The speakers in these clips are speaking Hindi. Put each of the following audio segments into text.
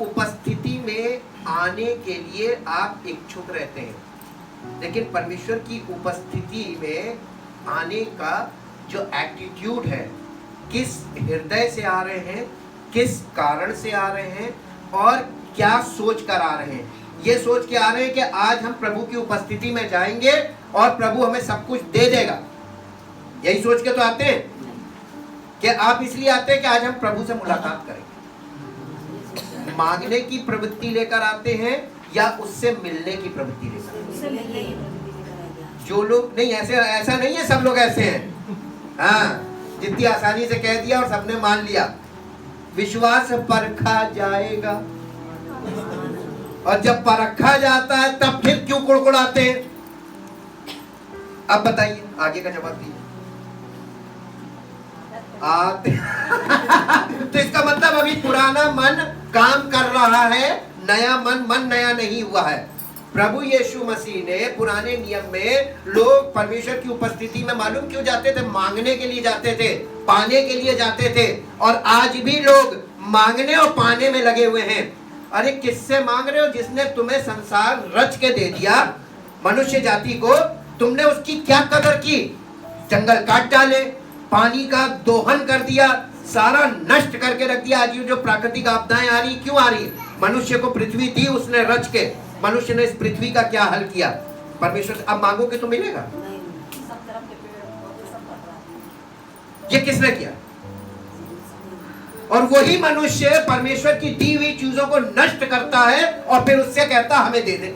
उपस्थिति में आने के लिए आप इच्छुक रहते हैं, लेकिन परमेश्वर की उपस्थिति में आने का जो एटीट्यूड है, किस हृदय से आ रहे हैं, किस कारण से आ रहे हैं और क्या सोच कर आ रहे हैं। ये सोच के आ रहे हैं कि आज हम प्रभु की उपस्थिति में जाएंगे और प्रभु हमें सब कुछ दे देगा, यही सोच के तो आते हैं। कि आप इसलिए आते हैं कि आज हम प्रभु से मुलाकात करेंगे। मांगने की प्रवृत्ति लेकर आते हैं या उससे मिलने की प्रवृत्ति लेकर? जो लोग नहीं, ऐसा नहीं है सब लोग ऐसे हैं। हाँ, जितनी आसानी से कह दिया और सबने मान लिया। विश्वास परखा जाएगा, और जब परखा जाता है तब फिर क्यों कुड़कुड़ाते हैं? अब बताइए, आगे का जवाब दीजिए। आते तो इसका मतलब अभी पुराना मन काम कर रहा है, नया मन नया नहीं हुआ है। प्रभु यीशु मसीह ने पुराने नियम में लोग परमेश्वर की उपस्थिति में मालूम क्यों जाते थे? मांगने के लिए जाते थे, पाने के लिए जाते थे। और आज भी लोग मांगने और पाने में लगे हुए हैं। अरे किससे मांग रहे हो? जिसने तुम्हें संसार रच के दे दिया, मनुष्य जाति को, तुमने उसकी क्या कदर की? जंगल काट डाले, पानी का दोहन कर दिया, सारा नष्ट करके रख दिया। आज जो प्राकृतिक आपदाएं आ रही, क्यों आ रही? मनुष्य को पृथ्वी दी उसने रच के। मनुष्य ने इस पृथ्वी का क्या हल किया? परमेश्वर अब मांगोगे तो मिलेगा? ये किसने किया? और वही मनुष्य परमेश्वर की दी हुई चीजों को नष्ट करता है और फिर उससे कहता हमें दे दे।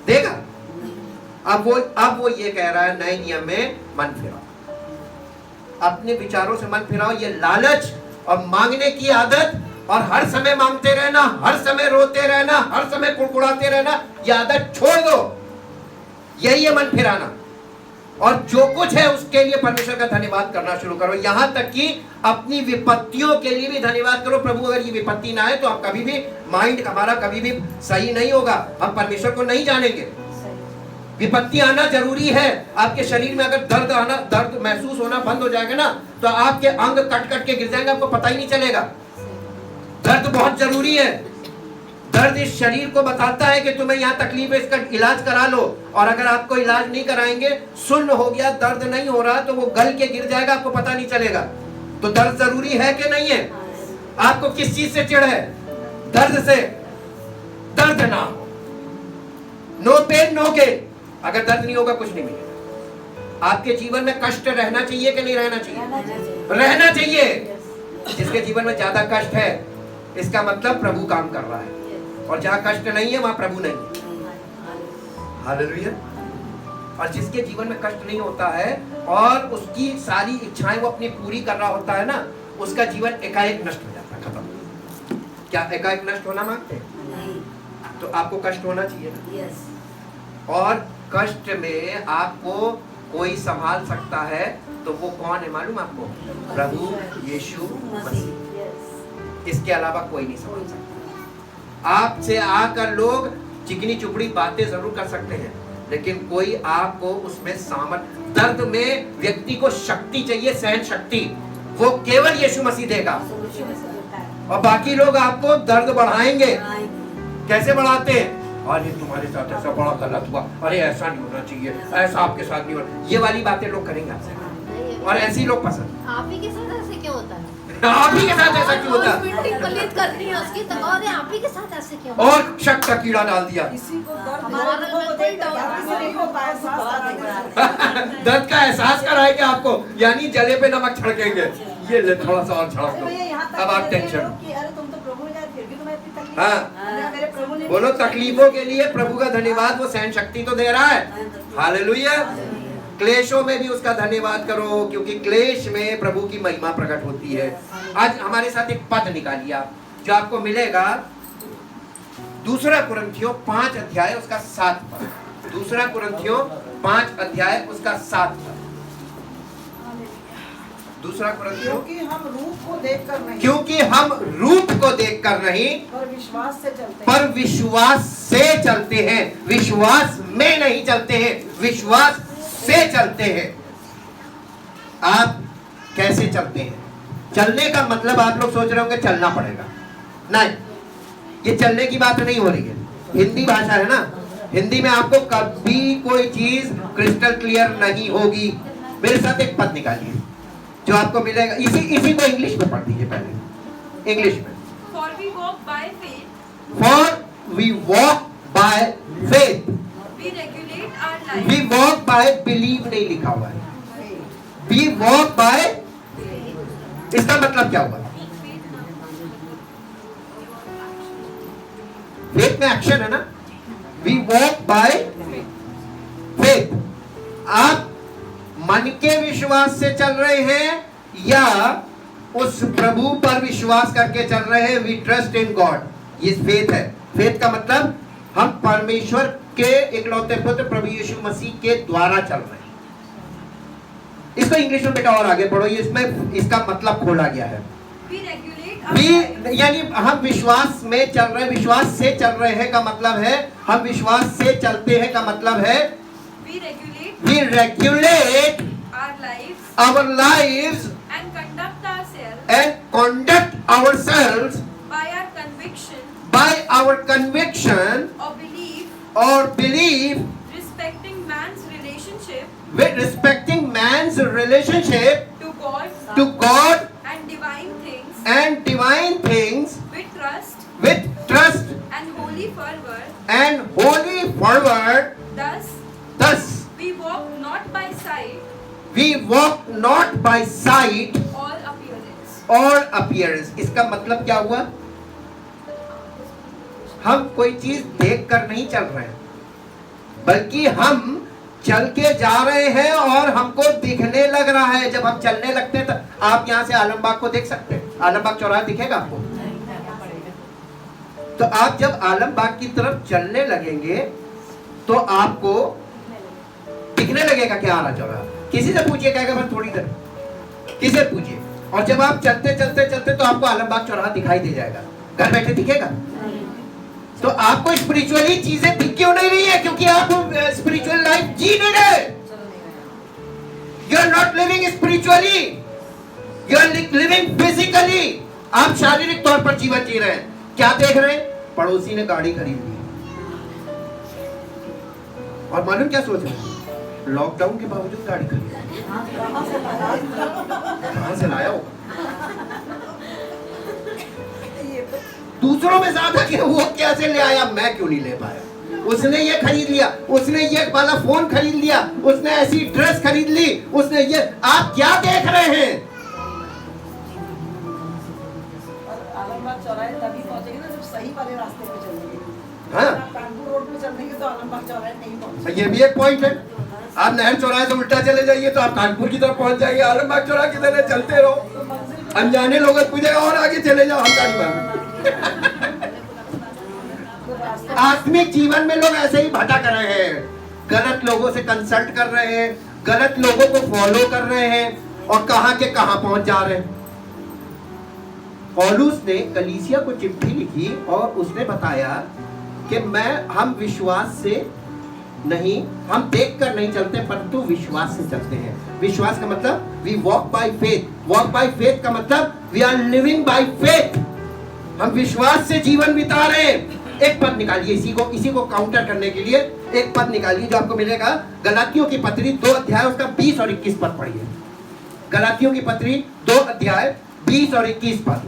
देगा? अब वो ये कह रहा है नए नियम में मन फिराओ, अपने विचारों से मन फिराओ। ये लालच और मांगने की आदत और हर समय मांगते रहना, हर समय रोते रहना, हर समय कुड़कुड़ाते रहना, ये आदत छोड़ दो। यही है मन फिराना। और जो कुछ है उसके लिए परमेश्वर का धन्यवाद करना शुरू करो। यहां तक कि अपनी विपत्तियों के लिए भी धन्यवाद करो। प्रभु अगर ये विपत्ति ना आए तो हम कभी भी, माइंड हमारा कभी भी सही नहीं होगा, हम परमेश्वर को नहीं जानेंगे। विपत्ति आना जरूरी है। आपके शरीर में अगर दर्द महसूस होना बंद हो जाएगा ना, तो आपके अंग कट कट के गिर जाएंगे, आपको पता ही नहीं चलेगा। दर्द बहुत जरूरी है। दर्द इस शरीर को बताता है कि तुम्हें यहाँ तकलीफ है, इसका इलाज करा लो। और अगर आपको इलाज नहीं कराएंगे, सुन्न हो गया, दर्द नहीं हो रहा, तो वो गल के गिर जाएगा, आपको पता नहीं चलेगा। तो दर्द जरूरी है कि नहीं है? आपको किस चीज से चिढ़ है? दर्द से। दर्द ना हो, नो पेन नो गेन। अगर दर्द नहीं होगा कुछ नहीं मिलेगा। आपके जीवन में कष्ट रहना चाहिए कि नहीं रहना चाहिए? रहना चाहिए। जिसके जीवन में ज्यादा कष्ट है, इसका मतलब प्रभु काम कर रहा है। और जहां कष्ट नहीं है वहां प्रभु नहीं है। हालेलुया। और जिसके जीवन में कष्ट नहीं होता है और उसकी सारी इच्छाएं वो अपनी पूरी कर रहा होता है ना, उसका जीवन एकाएक नष्ट हो जाता है, खत्म। क्या एकाएक नष्ट होना मांगते हैं? तो आपको कष्ट होना चाहिए ना। और कष्ट में आपको कोई संभाल सकता है, तो वो कौन है मालूम आपको? प्रभु यीशु मसीह। इसके अलावा कोई नहीं संभाल सकता। आपसे आकर लोग चिकनी चुपड़ी बातें जरूर कर सकते हैं, लेकिन कोई आपको उसमें सामर्थ, दर्द में व्यक्ति को शक्ति चाहिए, सहन शक्ति, वो केवल यीशु मसीह देगा। और बाकी लोग आपको दर्द बढ़ाएंगे। कैसे बढ़ाते हैं? अरे तुम्हारे साथ ऐसा बड़ा गलत हुआ, अरे ऐसा नहीं होना चाहिए, ऐसा आपके साथ नहीं होना। ये वाली बातें लोग करेंगे आपसे, और ऐसे ही लोग पसंद। आप ही के साथ ऐसे क्यों होता है? आप ही के साथ ऐसा क्यों होता है? पलित करनी है उसकी, तो और आप ही के साथ ऐसे क्यों? और शक का कीड़ा डाल दिया। दर्द का एहसास कराएंगे आपको, यानी जले पे नमक छिड़केंगे। ये ले थोड़ा सा और छिड़क दो, अब आप टेंशन। हाँ, बोलो तकलीफों के लिए प्रभु का धन्यवाद, वो सहन शक्ति तो दे रहा है। हालेलुया। क्लेशों में भी उसका धन्यवाद करो, क्योंकि क्लेश में प्रभु की महिमा प्रकट होती है। आज हमारे साथ एक पद निकालिए आप, जो आपको मिलेगा 2 कुरिन्थियों 5 अध्याय उसका 7 पद। 2 कुरिन्थियों 5 अध्याय उसका 7 पद। 2 कुरिन्थियों, क्योंकि हम रूप को देखकर नहीं, क्योंकि हम रूप को देखकर नहीं, पर विश्वास से चलते हैं। पर विश्वास से चलते हैं। विश्वास में नहीं चलते हैं, विश्वास से चलते हैं। आप कैसे चलते हैं? चलने का मतलब आप लोग सोच रहे होंगे चलना पड़ेगा। नहीं, ये चलने की बात नहीं हो रही है। हिंदी भाषा है ना, हिंदी में आपको कभी कोई चीज क्रिस्टल क्लियर नहीं होगी। मेरे साथ एक पद निकालिए जो आपको मिलेगा। इसी को इंग्लिश में पढ़ दीजिए पहले, इंग्लिश में। For we walk by faith, For we walk by faith, we regulate our life. we walk by believe नहीं लिखा हुआ है, we walk by, इसका मतलब क्या हुआ? फेथ में एक्शन है ना, we walk by faith। आप मन के विश्वास से चल रहे हैं या उस प्रभु पर विश्वास करके चल रहे हैं? वी ट्रस्ट इन गॉड, ये फेथ है। फेथ का मतलब हम परमेश्वर के इकलौते पुत्र प्रभु यीशु मसीह के द्वारा चल रहे हैं। इसको इंग्लिश में बेटा और आगे पढ़ो, इसमें इसका मतलब खोला गया है। We regulate our life. यानी हम विश्वास में चल रहे हैं, विश्वास से चल रहे हैं का मतलब है हम विश्वास से चलते हैं का मतलब है We regulate we regulate our lives our lives and conduct ourselves and conduct ourselves by our conviction by our conviction or belief or belief respecting man's relationship with respecting man's relationship to to God God and divine things and divine things with trust and holy fervor. fervor. Thus, We walk not by walk not by sight sight or appearance. और appearance। इसका मतलब क्या हुआ? हम कोई चीज देख कर नहीं चल रहे हैं, बल्कि हम चल के जा रहे हैं और हमको दिखने लग रहा है। जब हम चलने लगते हैं तो आप यहाँ से आलमबाग को देख सकते हैं, आलमबाग चौराहा दिखेगा आपको। तो आप जब आलमबाग की तरफ चलने लगेंगे तो आपको दिखने लगेगा कि आ रहा चौराहा। किसी से पूछिए, कहेगा बस थोड़ी देर, किसी से पूछिए। और जब आप चलते चलते चलते तो आपको आलमबाग चौराहा दिखाई दे जाएगा, घर बैठे दिखेगा। तो आपको स्पिरिचुअली चीजें दिख क्यों नहीं रही है? क्योंकि आप स्पिरिचुअल लाइफ जी नहीं रहे। You are not living spiritually, you are living physically. आप शारीरिक तौर पर जीवन जी रहे हैं। क्या देख रहे हैं? पड़ोसी ने गाड़ी खरीद ली और मालूम क्या सोच रहे हैं? लॉकडाउन के बावजूद गाड़ी खरीदी, कहां से लाया होगा? दूसरों में ज्यादा कि वो कैसे ले आया, मैं क्यों नहीं ले पाया? उसने ये खरीद लिया, उसने ये वाला फोन खरीद लिया, उसने ऐसी ड्रेस खरीद ली, उसने ये। आप क्या देख रहे हैं? आलमबाग चौराहे तभी पहुंचेंगे ना जब सही वाले रास्ते पे चलेंगे। हाँ, कानपुर रोड पे चलेंगे तो आलमबाग चौराहे नहीं पहुंचेंगे। ये भी एक पॉइंट है। आप नहर चौराहे से उल्टा चले जाइए तो आप कानपुर की तरफ पहुंच जाएंगे। आलमबाग चौराहे की तरह चलते रहो, अनजाने लोग पूछेगा और आगे चले जाओ, हम गाड़ी मार। आत्मिक जीवन में लोग ऐसे ही भटक रहे हैं, गलत लोगों से कंसल्ट कर रहे हैं, गलत लोगों को फॉलो कर रहे हैं और कहां के कहां पहुंच जा रहे हैं। पौलुस ने कलीसिया को चिट्ठी लिखी और उसने बताया कि हम विश्वास से नहीं, हम देखकर नहीं चलते परंतु विश्वास से चलते हैं। विश्वास का मतलब we walk by faith, walk by faith का मतलब we are living by faith. हम विश्वास से जीवन बिता रहे हैं। एक पद निकालिए, इसी को काउंटर करने के लिए एक पद निकालिए जो आपको मिलेगा गलातियों की पत्री 2 अध्याय उसका 20 और 21 पद पढ़िए। गलातियों की पत्री 2 अध्याय 20 और 21 पद,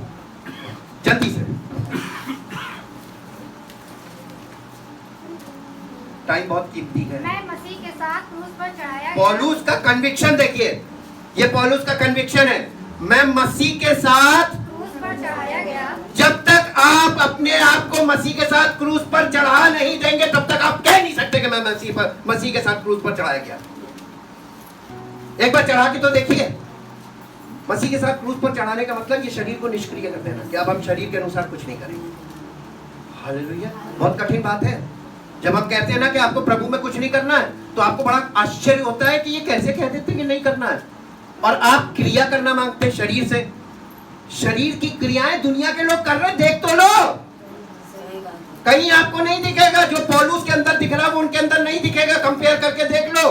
जल्दी से, टाइम बहुत कीमती है। मैं मसीह के साथ क्रूस पर चढ़ाया पौलुस का कन्विक्शन देखिए, ये पौलुस का कन्विक्शन है। मैं मसीह के साथ क्रूस पर चढ़ाया गया। जब तक आप अपने आप को मसीह के साथ क्रूस पर चढ़ा नहीं देंगे तब तक आप कह नहीं सकते कि मैं मसीह के साथ क्रूस पर चढ़ाया गया। एक बार चढ़ा के तो देखिए। मसीह के साथ क्रूस पर चढ़ाने का मतलब ये शरीर को निष्क्रिय कर देना कि अब हम शरीर के अनुसार कुछ नहीं करेंगे। हालेलुया, बहुत कठिन बात है। जब हम कहते हैं ना कि आपको प्रभु में कुछ नहीं करना है तो आपको बड़ा आश्चर्य होता है कि ये कैसे कह देते हैं कि नहीं करना है, और आप क्रिया करना मांगते हैं शरीर से। शरीर की क्रियाएं दुनिया के लोग कर रहे हैं, देख तो लो। कहीं आपको नहीं दिखेगा जो पौलुस के अंदर दिख रहा है वो उनके अंदर नहीं दिखेगा। कंपेयर करके देख लो,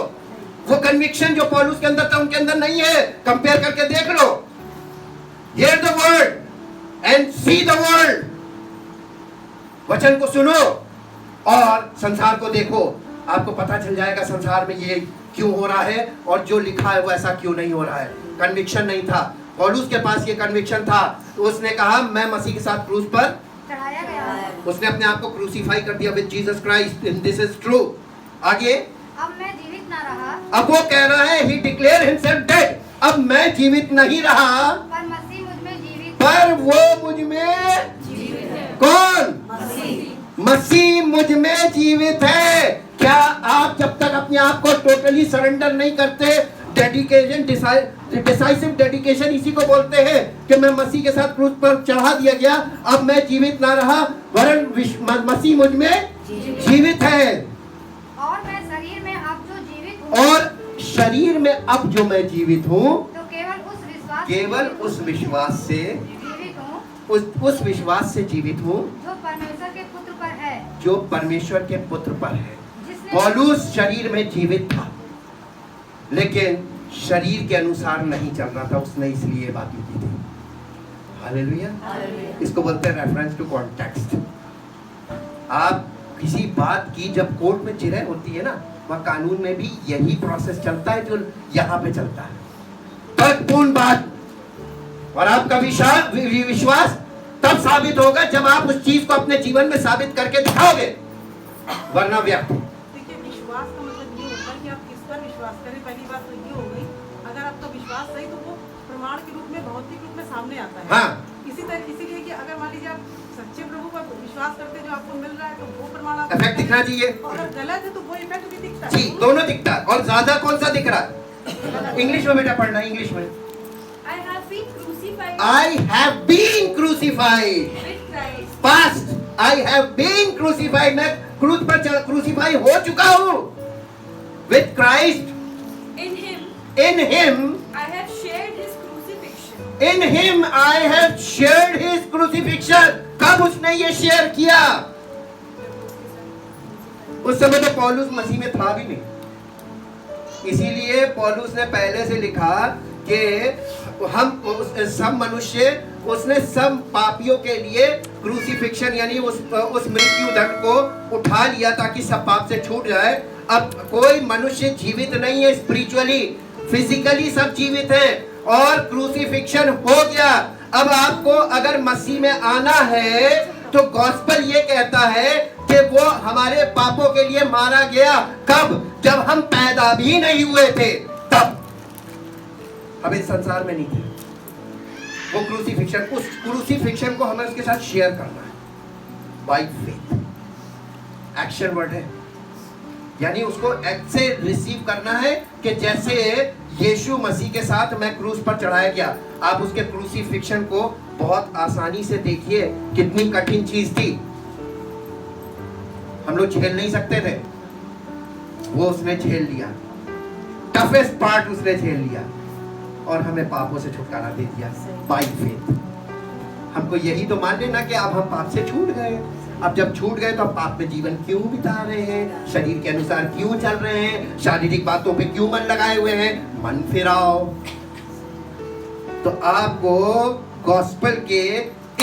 वो कन्विक्शन जो पौलुस के अंदर था उनके अंदर नहीं है। कंपेयर करके देख लो। Hear the word and see the world. वचन को सुनो और संसार को देखो, आपको पता चल जाएगा संसार में ये क्यों हो रहा है और जो लिखा है वो ऐसा क्यों नहीं हो रहा है। कन्विक्शन नहीं था, पौलुस के पास ये कन्विक्शन था, तो उसने कहा मैं मसीह के साथ क्रूस पर चढ़ाया गया। उसने अपने आप को क्रूसीफाई कर दिया with Jesus Christ, and this is true. आगे अब मैं जीवित न रहा, अब वो कह रहा है ही डिक्लेयर हिमसेल्फ डेड, अब मैं जीवित नहीं रहा पर मसीह मुझ में जीवित पर वो मुझ में जीवित है। कौन? मसीह। मसीह मुझ में जीवित है। क्या आप जब तक अपने आप को टोटली सरेंडर नहीं करते, डेडिकेशन, डिसाइसिव डेडिकेशन इसी को बोलते हैं कि मैं मसीह के साथ क्रूस पर चढ़ा दिया गया, अब मैं जीवित ना रहा वरन मसीह मुझ में जीवित है, और मैं शरीर में अब जो जीवित हूँ, और शरीर में अब जो मैं जीवित हूँ तो केवल उस विश्वास से जीवित हूँ उस विश्वास से जीवित हूँ जो परमेश्वर के पुत्र पर है, जो परमेश्वर के पुत्र पर है। जिसने पौलुस शरीर में जीवित था लेकिन शरीर के अनुसार नहीं चल रहा था, उसने इसलिए बात की थी। हालेलुया। इसको बोलते हैं रेफरेंस टू कॉन्टेक्स्ट। आप किसी बात की जब कोर्ट में चिरह होती है ना, वह कानून में भी यही प्रोसेस चलता है जो यहाँ पे चलता है। तर्कपूर्ण बात और आपका विश्वास तब साबित होगा जब आप उस चीज को अपने जीवन में साबित करके दिखाओगे, वरना व्यर्थ। देखिए, विश्वास का मतलब ये होता है कि आप किस पर विश्वास करें। पहली बात तो ये हो गई, अगर आपका विश्वास सही तो वो प्रमाण के रूप में, भौतिक रूप में सामने आता है। हाँ, इसीलिए कि अगर मान लीजिए आप सच्चे प्रभु पर विश्वास करते हैं, जो आपको मिल रहा है, तो वो प्रमाण आपको इफेक्ट दिखना चाहिए। और अगर गलत है तो वो इफेक्ट भी दिखता है। जी, दोनों दिखता है। और ज्यादा कौन सा दिख रहा है? इंग्लिश में बेटा पढ़ना, इंग्लिश में। I have been crucified I have been crucified. with Christ. Past. I have been crucified. मैं क्रूस पर क्रूसीफाई हो चुका हूँ। With Christ. In Him, In Him. I have shared His crucifixion. In Him I have shared His crucifixion. कब उसने ये शेयर किया? उस समय तो पौलुस मसीह में था भी नहीं। इसीलिए पौलुस ने पहले से लिखा कि हम सब मनुष्य, उसने सब पापियों के लिए क्रूसीफिक्शन यानी उस मृत्यु दंड को उठा लिया ताकि सब पाप से छूट जाए। अब कोई मनुष्य जीवित नहीं है स्पिरिचुअली, फिजिकली सब जीवित है और क्रूसीफिक्शन हो गया। अब आपको अगर मसीह में आना है तो गॉस्पेल ये कहता है कि वो हमारे पापों के लिए मारा गया। कब? जब हम पैदा भी नहीं हुए थे, तब हम इस संसार में नहीं थे। वो क्रूसीफिक्शन, उस क्रूसीफिक्शन को हमें उसके साथ शेयर करना है बाय फेथ। एक्शन वर्ड है, यानी उसको एक्ट से रिसीव करना है कि जैसे यीशु मसीह के साथ मैं क्रूस पर चढ़ाया गया। आप उसके क्रूसीफिक्शन को बहुत आसानी से देखिए, कितनी कठिन चीज थी, हम लोग झेल नहीं सकते थे, वो उसने झेल लिया। टफेस्ट पार्ट उसने झेल लिया और हमें पापों से छुटकारा दे दिया बाय फेथ। हमको यही तो मान लेना कि अब हम पाप से छूट गए। अब जब छूट गए तो हम पाप में जीवन क्यों बिता रहे हैं, शरीर के अनुसार क्यों चल रहे हैं, शारीरिक बातों पे क्यों मन लगाए हुए हैं? मन फिराओ। तो आपको गॉस्पेल के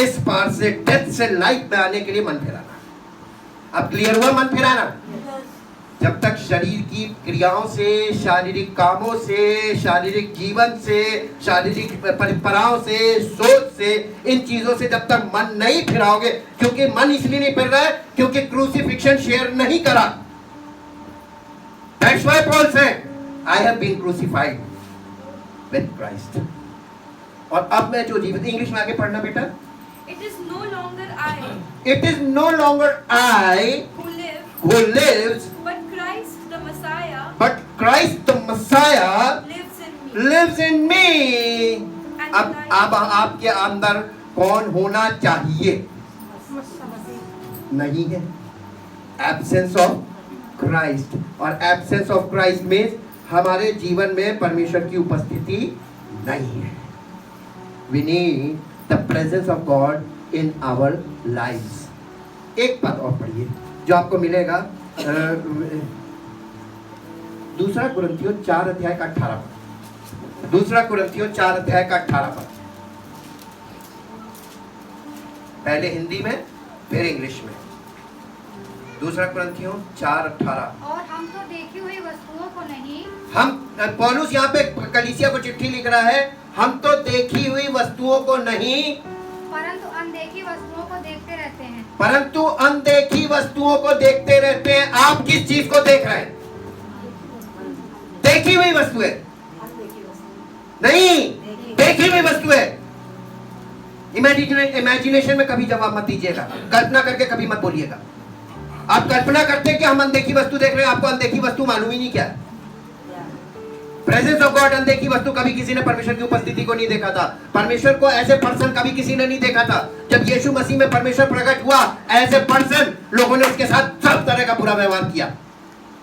इस पार से, डेथ से लाइफ में आने के लिए मन फिराना। अब क्लियर हुआ मन फिराना? जब तक शरीर की क्रियाओं से, शारीरिक कामों से, शारीरिक जीवन से, शारीरिक परंपराओं से, सोच से, इन चीजों से जब तक मन नहीं फिराओगे, क्योंकि मन इसलिए नहीं फिर रहा है क्योंकि क्रूसीफिक्शन शेयर नहीं करा। That's why Paul said, I have been crucified with Christ. और अब मैं जो जीवित, इंग्लिश में आगे पढ़ना बेटा। It is no longer I It is no longer I who lives, but Christ the Messiah but Christ the Messiah lives in me. lives in me. अब आपके अंदर कौन होना चाहिए? नहीं है। एब्सेंस ऑफ क्राइस्ट, और एब्सेंस ऑफ क्राइस्ट मीन्स हमारे जीवन में परमेश्वर की उपस्थिति नहीं है। We need the presence of God in our lives. एक बात और पढ़िए जो आपको मिलेगा, दूसरा कुरिन्थियों 4 अध्याय का 18 पद। दूसरा कुरिन्थियों 4 अध्याय का 18 पद। पहले हिंदी में फिर इंग्लिश में। दूसरा कुरिन्थियों 4:18। और हम तो देखी हुई वस्तुओं को नहीं, हम पौलुस यहाँ पे कलीसिया को चिट्ठी लिख रहा है, हम तो देखी हुई वस्तुओं को नहीं परंतु अनदेखी वस्तुओं को देखते रहते हैं। परंतु अनदेखी वस्तुओं को देखते रहते हैं। आप किस चीज को देख रहे हैं? देखी हुई वस्तु है नहीं, देखी हुई वस्तु है। इमेजिनेशन में कभी जवाब मत दीजिएगा, कल्पना करके कभी मत बोलिएगा। आप कल्पना करते हैं कि हम अनदेखी वस्तु देख रहे हैं, आपको अनदेखी वस्तु मालूम ही नहीं क्या है। प्रेजेंस ऑफ गॉड, अनदेखी वस्तु कभी किसी ने परमेश्वर की उपस्थिति को नहीं देखा था। परमेश्वर को एज ए पर्सन कभी किसी ने नहीं देखा था। जब यीशु मसीह में परमेश्वर प्रकट हुआ एज ए पर्सन, लोगों ने उसके साथ सब तरह का बुरा व्यवहार किया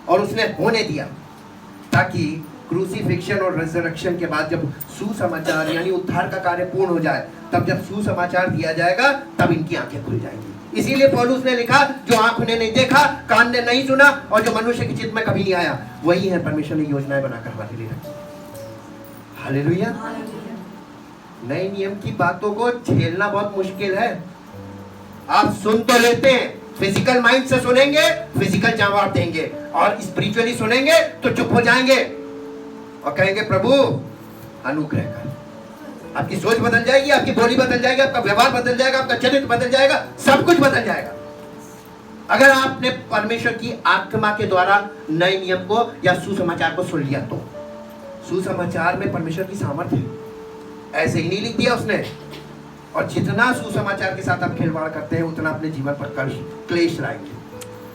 और उसने होने दिया, ताकि क्रूसीफिक्शन और रिजरेक्शन के बाद जब सुसमाचार यानी उद्धार का कार्य पूर्ण हो जाए, तब जब सुसमाचार दिया जाएगा तब इनकी आंखें खुल जाएंगी। इसीलिए पौलुस ने लिखा, जो आंख ने नहीं देखा, कान ने नहीं सुना और जो मनुष्य की चित्त में कभी नहीं आया, वही है परमेश्वर ने योजनाएं बनाकर हमारे लिए रखी। हालेलुया। नए नियम की बातों को झेलना बहुत मुश्किल है। आप सुन तो लेते हैं, फिजिकल माइंड से सुनेंगे, फिजिकल जवाब देंगे, और स्पिरिचुअली सुनेंगे तो चुप हो जाएंगे और कहेंगे प्रभु अनुग्रह कर। आपकी सोच बदल जाएगी, आपकी बोली बदल जाएगी, आपका व्यवहार बदल जाएगा, आपका चरित्र बदल जाएगा, सब कुछ बदल जाएगा। अगर आपने परमेश्वर की आत्मा के द्वारा नए नियम को या सुसमाचार को सुन लिया तो। सुसमाचार में परमेश्वर की सामर्थ्य है, ऐसे ही नहीं लिख दिया उसने। और जितना सुसमाचार के साथ आप खिलवाड़ करते हैं, उतना अपने जीवन पर क्लेश लाएंगे।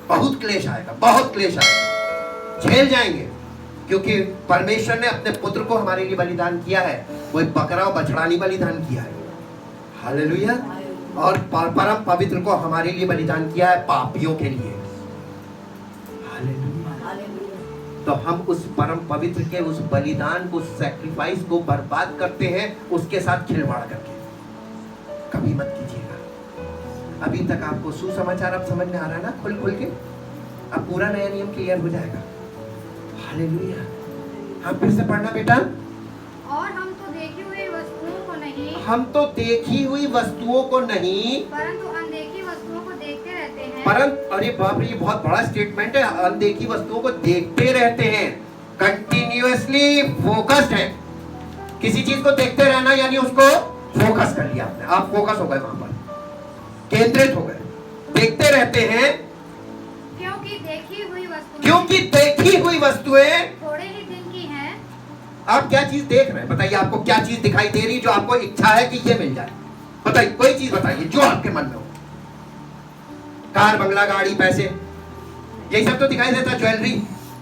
बहुत क्लेश आएगा, बहुत क्लेश आएगा, झेल जाएंगे, क्योंकि परमेश्वर ने अपने पुत्र को हमारे लिए बलिदान किया है। वो बकरा और बछड़ा नहीं बलिदान किया है। हालेलुया। और परम पवित्र को हमारे लिए बलिदान किया है, पापियों के लिए। हालेलुया। तो हम उस परम पवित्र के उस बलिदान को, सैक्रिफाइस को बर्बाद करते हैं उसके साथ खिलवाड़ करके। कभी मत कीजिएगा। अभी तक आपको सुसमाचार अब समझ में आ रहा है ना, खुल खुल के। अब पूरा नया नियम क्लियर हो जाएगा। हालेलुया। हम फिर से पढ़ना बेटा। और हम तो देखी हुई वस्तुओं को नहीं, हम तो देखी हुई वस्तुओं को नहीं परंतु अनदेखी वस्तुओं को देखते रहते हैं। परंतु, अरे बाप रे, ये बहुत बड़ा स्टेटमेंट है। अनदेखी वस्तुओं को देखते रहते हैं, कंटिन्यूअसली फोकस्ड है। किसी चीज को देखते रहना यानी उसको फोकस कर लिया आपने, आप फोकस हो गए, वहां पर केंद्रित हो गए। देखते रहते हैं क्योंकि देखी हुई वस्तुएं थोड़े ही दिन की हैं। आप क्या चीज देख रहे हैं? बताइए, आपको क्या चीज दिखाई दे रही जो आपको इच्छा है कि ये मिल जाए? बताइए, कोई चीज बताइए जो आपके मन में हो। कार, बंगला, गाड़ी, पैसे, यही सब तो दिखाई देता, ज्वेलरी,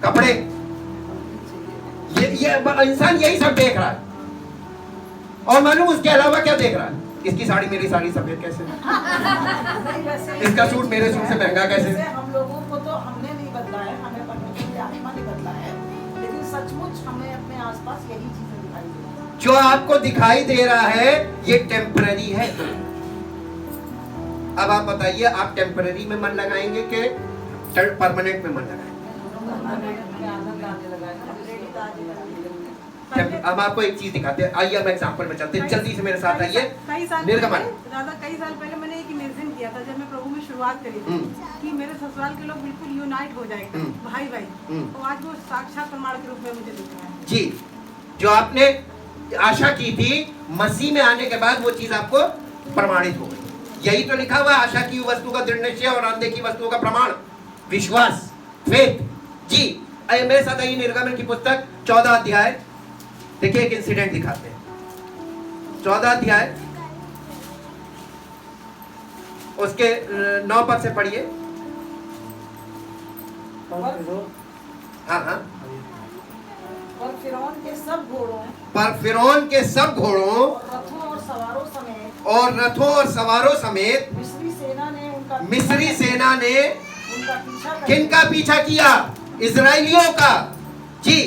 कपड़े, ये इंसान यही सब देख रहा है। और मालूम उसके अलावा क्या देख रहा है? इसकी साड़ी मेरी साड़ी सफेद कैसे, इसका सूट मेरे सूट से महंगा कैसे। हम लोगों को तो हमने नहीं बदला है, हमें परमेश्वर की आत्मा ने बदला है, लेकिन सचमुच हमें अपने आसपास यही चीजें दिखाई दे रही हैं। जो आपको दिखाई दे रहा है ये टेम्पररी है। अब आप बताइए, आप टेम्पररी में मन लगाएंगे कि परमानेंट में मन लगाएंगे? हम आपको एक चीज दिखाते हैं, आइए हम एग्जांपल में चलते हैं, जल्दी से मेरे साथ आइए। निर्गमन। दादा, कई साल पहले मैंने एक इमेजिन किया था, जब मैं प्रभु में शुरुआत करी थी, कि मेरे ससुराल के लोग बिल्कुल यूनाइट हो जाएंगे, भाई भाई। तो आज वो साक्षात प्रमाण के रूप में मुझे दिख रहा है। जी, जो आपने आशा की थी, मसीह में आने के बाद वो चीज आपको प्रमाणित हो गई। यही तो लिखा हुआ, आशा की वस्तु का दृढ़ निश्चय और अनदेखी वस्तुओं का प्रमाण विश्वास, फेथ। जी, आइए मेरे साथ आइए, निर्गमन की पुस्तक 14 अध्याय। देखिए, एक इंसिडेंट दिखाते हैं। 14 अध्याय उसके 9 पद से पढ़िए। हाँ हाँ। और फिरौन के सब घोड़ों, पर फिरौन के सब घोड़ों और रथों और सवारों समेत मिस्री सेना ने उनका किनका पीछा किया? इजराइलियों का। जी,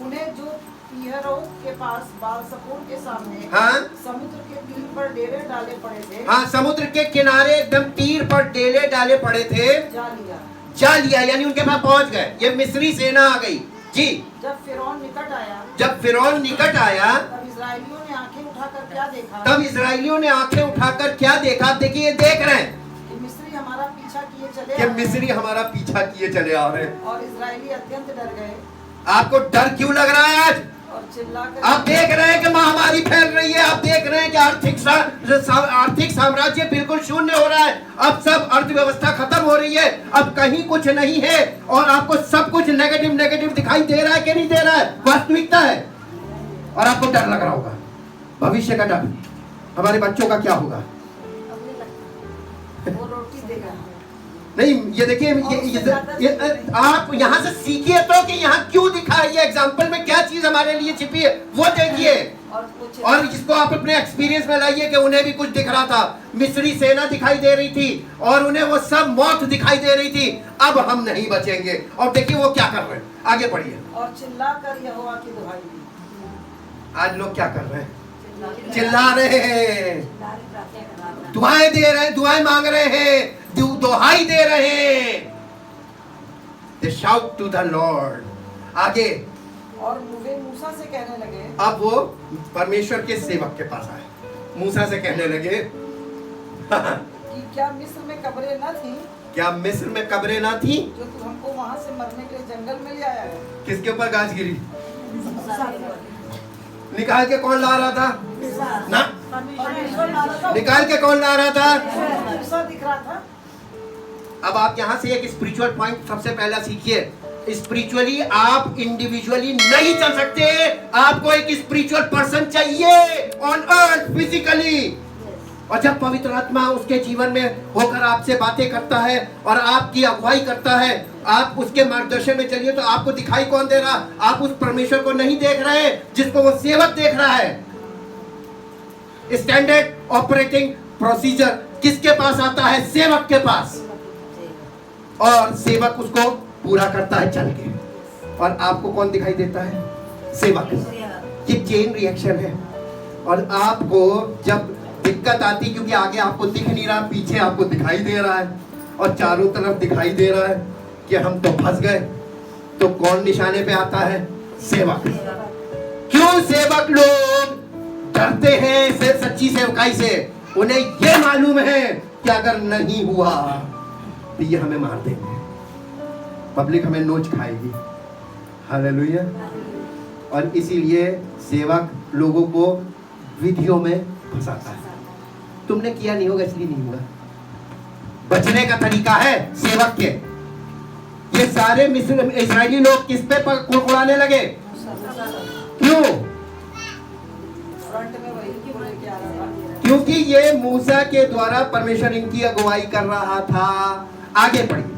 उन्हें जो पीहरों के पास बालसपोन के सामने, हाँ, समुद्र के तीर पर डेरे डाले पड़े थे, हाँ, समुद्र के किनारे एकदम तीर पर डेले डाले पड़े थे, जा लिया यानी उनके पास पहुंच गए। ये मिस्री सेना आ गई। जी, जब फिरौन निकट आया, तब इस्राएलियों ने आंखें उठाकर क्या देखा? देखिए, ये देख रहे हैं, मिस्री हमारा पीछा किए चले कि आ रहे मिस्री हमारा पीछा किए चले आ रहे हैं। हैं और इजरायली अत्यंत डर गए आपको डर क्यों लग रहा है आज? और चिल्लाकर आप देख रहे हैं कि महामारी फैल रही है, आप देख रहे हैं कि आर्थिक साम्राज्य बिल्कुल शून्य हो रहा है, अब सब अर्थव्यवस्था खत्म हो रही है, अब कहीं कुछ नहीं है और आपको सब कुछ नेगेटिव नेगेटिव दिखाई दे रहा है कि नहीं दे रहा है? वास्तविकता है। और आपको डर लग रहा होगा, भविष्य का डर, हमारे बच्चों का क्या होगा? वो रोटी देगा। नहीं, ये देखिए, ये आप यहाँ से सीखिए तो कि यहाँ क्यों दिखा है, ये एग्जाम्पल में क्या चीज हमारे लिए छिपी है वो देखिए, और इसको आप अपने एक्सपीरियंस में लाइए कि उन्हें भी कुछ दिख रहा था। मिस्री सेना दिखाई दे रही थी और उन्हें वो सब मौत दिखाई दे रही थी, अब हम नहीं बचेंगे। और देखिए वो क्या कर रहे हैं, आगे बढ़िए। और चिल्लाकर यहोवा की दुहाई दी। आज लोग क्या कर रहे हैं? चिल्ला रहे हैं, दुआएं दे रहे हैं, दुआएं मांग रहे हैं, दुहाई दे रहे हैं। They shout to the Lord। आगे, और वे मूसा से कहने लगे। अब वो परमेश्वर के सेवक के पास आए, मूसा से कहने लगे कि क्या मिस्र में कब्रें न थी? क्या मिस्र में कब्रें ना थी जो तू हमको वहां से मरने के लिए जंगल में ले आया है? किसके ऊपर गाज गिरी? निकाल के कौन ला रहा था ना? परमेश्वर ला रहा था। निकाल के कौन ला रहा था? मूसा दिख रहा था। अब आप यहाँ से एक स्पिरिचुअल पॉइंट सबसे पहला सीखिए। स्पिरिचुअली आप इंडिविजुअली नहीं चल सकते, आपको एक स्पिरिचुअल पर्सन चाहिए ऑन अर्थ फिजिकली। और जब पवित्र आत्मा उसके जीवन में होकर आपसे बातें करता है और आपकी अगुवाई करता है, आप उसके मार्गदर्शन में चलिए, तो आपको दिखाई कौन दे रहा? आप उस परमेश्वर को नहीं देख रहे जिसको वो सेवक देख रहा है। स्टैंडर्ड ऑपरेटिंग प्रोसीजर किसके पास आता है? सेवक के पास, और सेवक उसको पूरा करता है चल के। और आपको कौन दिखाई देता है? सेवक। ये चेन रिएक्शन है। और आपको जब दिक्कत आती, क्योंकि आगे आपको दिख नहीं रहा, पीछे आपको दिखाई दे रहा है और चारों तरफ दिखाई दे रहा है कि हम तो फंस गए, तो कौन निशाने पे आता है? सेवक। क्यों सेवक लोग डरते हैं से सच्ची सेवकाई से? उन्हें यह मालूम है कि अगर नहीं हुआ तो ये हमें मार देंगे, पब्लिक हमें नोच खाएगी। हालेलुया। और इसीलिए सेवक लोगों को विधियों में फंसाता है। तुमने किया नहीं होगा इसलिए नहीं होगा। बचने का तरीका है सेवक के। ये सारे मिस्र इस्राएली लोग किस पे कुड़कुड़ाने लगे? क्यों? फ्रंट में वही को लेके आ रहा था। क्योंकि ये मूसा के द्वारा परमेश्वर इनकी अगुवाई कर रहा था। आगे पढ़िए।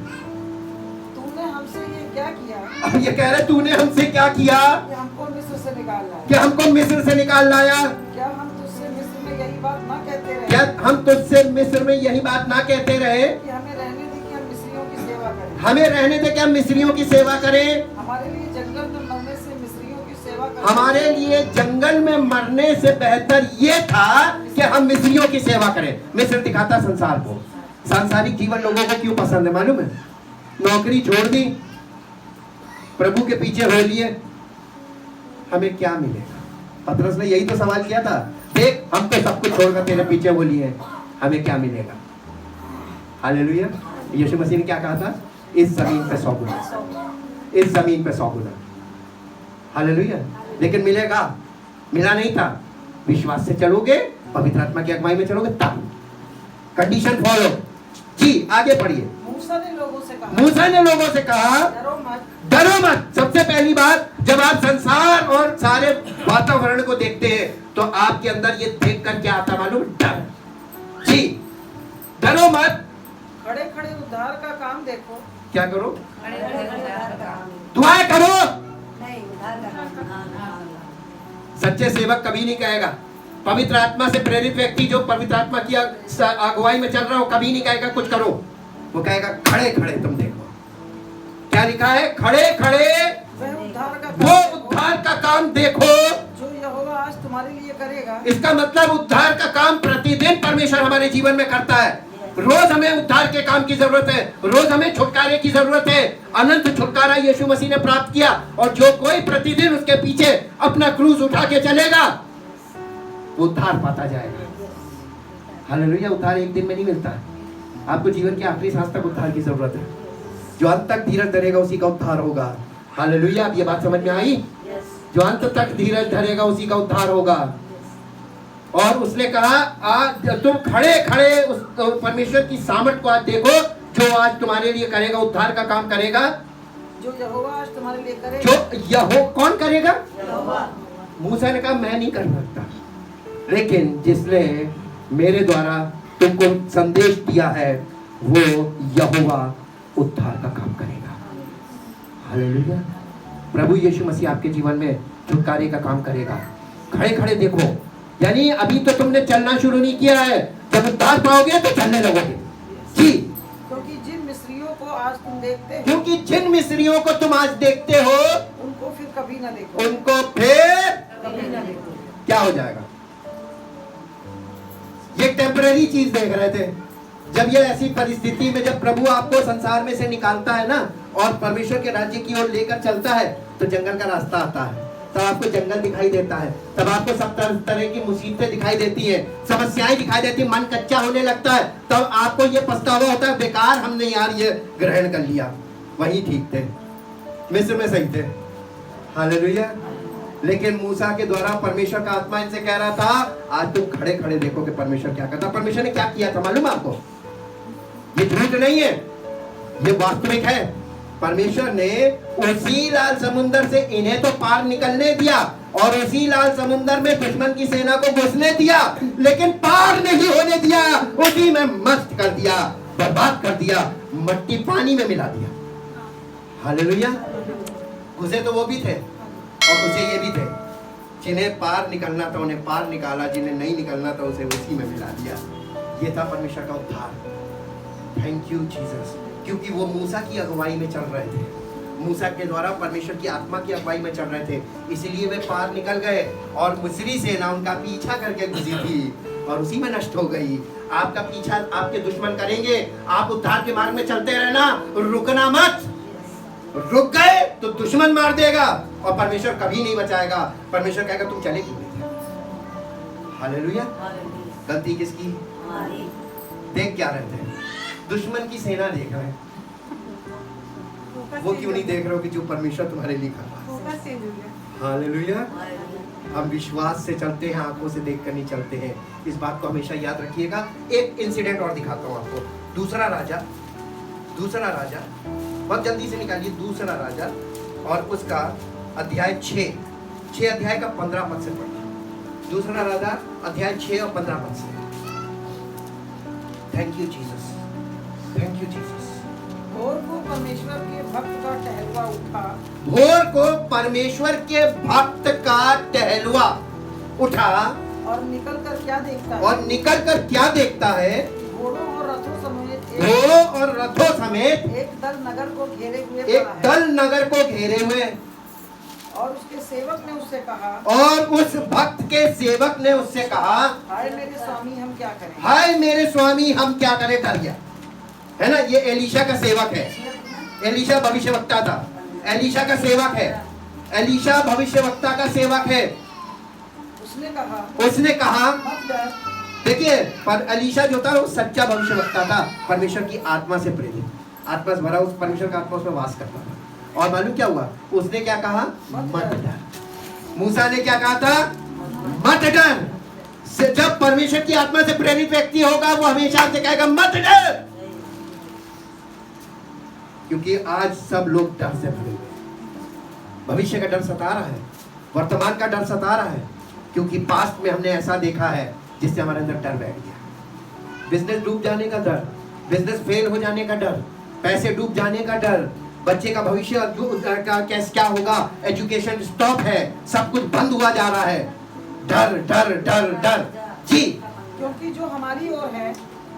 तूने हमसे ये क्या किया? अब ये कह रहे तूने हमसे क्या किया? कि हमको मिस्र से निकाल लाया। क्या हमको मिस्र से निकाल लाया? क्या हम तुझसे मिस्र में यही बात ना कहते रहे? क्या हम तुझसे मिस्र में यही बात ना कहते रहे कि हमें रहने दे कि हम मिस्रियों की सेवा करें? हमें रहने दे कि हम मिस्रियों की सेवा करें? हमारे लिए जंगल में मरने से मिस्रियों की सेवा करें। हमारे लिए जंगल में मरने से बेहतर ये था कि हम मिस्रियों की सेवा करें। मिस्र दिखाता संसार को। सांसारिक जीवन लोगों को क्यों पसंद है मालूम है? नौकरी छोड़ दी, प्रभु के पीछे हो लिए, हमें क्या मिलेगा? पतरस ने यही तो सवाल किया था, देख हम तो सब कुछ छोड़कर तेरे पीछे हो लिए, हमें क्या मिलेगा? हालेलुया। यीशु मसीह ने क्या कहा था? इस जमीन पे 100 गुना, इस जमीन पे 100 गुना। हालेलुया। लेकिन मिलेगा? मिला नहीं था। विश्वास से चलोगे, पवित्र आत्मा की अगुवाई में चलोगे, तब कंडीशन फॉलो। जी आगे पढ़िए। मूसा ने लोगों से कहा, मूसा ने लोगों से कहा डरो मत। डरो मत। सबसे पहली बात, जब आप संसार और सारे वातावरण को देखते हैं तो आपके अंदर ये देखकर क्या आता मालूम? डर। जी डरो मत। खड़े खड़े उद्धार का काम देखो। क्या करो? दुआएं करो। सच्चे सेवक कभी नहीं कहेगा, पवित्र आत्मा से प्रेरित व्यक्ति जो पवित्र आत्मा की अगुवाई में चल रहा हो, कभी नहीं कहेगा कुछ करो। वो कहेगा खड़े खड़े तुम देखो। क्या लिखा है? खड़े खड़े वह उद्धार का वो उद्धार का काम देखो जो यहोवा आज तुम्हारे लिए करेगा। इसका मतलब उद्धार का काम प्रतिदिन परमेश्वर हमारे जीवन में करता है। रोज हमें उद्धार के काम की जरूरत है, रोज हमें छुटकारे की जरूरत है। अनंत छुटकारा यीशु मसीह ने प्राप्त किया, और जो कोई प्रतिदिन उसके पीछे अपना क्रूज उठा के चलेगा वो उद्धार पाता जाएगा। हालेलुया। उद्धार एक दिन में नहीं मिलता है, आपको जीवन के आखिरी सांस तक उद्धार की जरूरत है। जो अंत तक धीरज धरेगा उसी का उद्धार होगा। हालेलुया। अब ये बात समझ में आई? जो अंत तक धीरज धरेगा उसी का उद्धार होगा। और उसने कहा आज तुम खड़े खड़े उस परमेश्वर की सामर्थ को आज देखो, जो आज तुम्हारे लिए करेगा, उद्धार का काम करेगा। जो यहोवा आज तुम्हारे लिए करेगा। जो यहो कौन करेगा? मूसा ने कहा मैं नहीं कर सकता, लेकिन जिसने मेरे द्वारा तुमको संदेश दिया है वो यहोवा उद्धार का काम करेगा। हालेलुया। प्रभु यीशु मसीह आपके जीवन में छुटकारे का काम करेगा। खड़े खड़े देखो, यानी अभी तो तुमने चलना शुरू नहीं किया है, जब उद्धार पाओगे तो चलने लगोगे जी। क्योंकि जिन मिस्रियों को आज तुम देखते हो, क्योंकि जिन मिस्रियों को तुम आज देखते हो उनको फिर कभी ना देखो, उनको फिर कभी ना देखो। क्या हो जाएगा? ये टेम्पररी चीज देख रहे थे। जब ये ऐसी परिस्थिति में जब प्रभु आपको संसार में से निकालता है ना और परमेश्वर के राज्य की ओर लेकर चलता है, तो जंगल का रास्ता आता है, तब आपको जंगल दिखाई देता है, तब आपको सब तरह की मुसीबतें दिखाई देती है, समस्याएं दिखाई देती है, मन कच्चा होने लगता है, तब आपको ये पछतावा होता है बेकार हमने यार ये ग्रहण कर लिया, वही ठीक थे, मिस्र में सही थे। हालेलुया। लेकिन मूसा के द्वारा परमेश्वर का आत्मा इनसे कह रहा था आज तुम खड़े खड़े देखो कि परमेश्वर क्या करता। परमेश्वर ने क्या किया था मालूम आपको? ये झूठ नहीं है, ये वास्तविक है। परमेश्वर ने उसी लाल समुद्र से इन्हें तो पार निकलने दिया और उसी लाल समुद्र में दुश्मन की सेना को घुसने दिया, लेकिन पार नहीं होने दिया, उसी में मस्त कर दिया, बर्बाद कर दिया, मट्टी पानी में मिला दिया। हालेलुया। घुसे तो वो भी थे और उसे ये भी थे, जिन्हें पार निकलना था उन्हें पार निकाला, जिन्हें नहीं निकलना था उसे उसी में मिला दिया। ये था परमेश्वर का उद्धार। Thank you Jesus. क्योंकि वो मूसा की अगुवाई में चल रहे थे, मूसा के द्वारा परमेश्वर की आत्मा की अगुवाई में चल रहे थे, इसीलिए वे पार निकल गए और मिस्री सेना उनका पीछा करके घुसी थी और उसी में नष्ट हो गई। आपका पीछा आपके दुश्मन करेंगे, आप उद्धार के मार्ग में चलते रहना, रुकना मत। रुक गए तो दुश्मन मार देगा और परमेश्वर कभी नहीं बचाएगा। परमेश्वर कहेगा तुम चले क्यों नहीं थे? हालेलुया। गलती किसकी? देख क्या रहे थे? दुश्मन की सेना देख रहे हैं, वो क्यों नहीं देख रहे हो कि जो परमेश्वर तुम्हारे लिए कर रहा है? हालेलुया। हम विश्वास से चलते हैं, आंखों से देखकर नहीं चलते हैं। इस बात को हमेशा याद रखिएगा। एक इंसिडेंट और दिखाता हूँ आपको। दूसरा राजा बहुत जल्दी से निकालिए। दूसरा राजा और उसका अध्याय 6 अध्याय का 15 पद से पढ़िए। दूसरा राजा अध्याय 6 और 15 पद से। Thank you Jesus, thank you Jesus. भोर को परमेश्वर के भक्त का टहलुआ उठा। भोर को परमेश्वर के भक्त का टहलुआ उठा और निकलकर क्या देखता है? घोड़ों और रथों समेत एक दल नगर को घेरे हुए। और उसके सेवक ने उससे कहा, और उस भक्त के सेवक ने उससे कहा, हाय मेरे स्वामी हम क्या करें? हाय मेरे स्वामी हम क्या करें? डर गया है ना। ये एलीशा का सेवक है। एलीशा भविष्यवक्ता था, एलीशा का सेवक है, एलीशा भविष्यवक्ता का सेवक है। उसने कहा देखिए, पर एलीशा जो था वो सच्चा भविष्यवक्ता था, परमेश्वर की आत्मा से प्रेरित, आत्मा से भरा, उस परमेश्वर का आत्मा उसमें वास करता था। और मालूम क्या हुआ? उसने क्या कहा? मत डर। मूसा ने क्या कहा था? मत डर। जब परमेश्वर की आत्मा से प्रेरित व्यक्ति होगा वो हमेशा से कहेगा मत डर, क्योंकि आज सब लोग डर से भरे हुए। भविष्य का डर सता रहा है, वर्तमान का डर सता रहा है, क्योंकि पास्ट में हमने ऐसा देखा है जिससे हमारे अंदर डर बैठ गया। बिजनेस डूब जाने का डर, बिजनेस फेल हो जाने का डर, पैसे डूब जाने का डर, बच्चे का भविष्य क्या होगा, एजुकेशन स्टॉप है, सब कुछ बंद हुआ जा रहा है। डर डर डर डर जी। क्योंकि जो हमारी ओर है,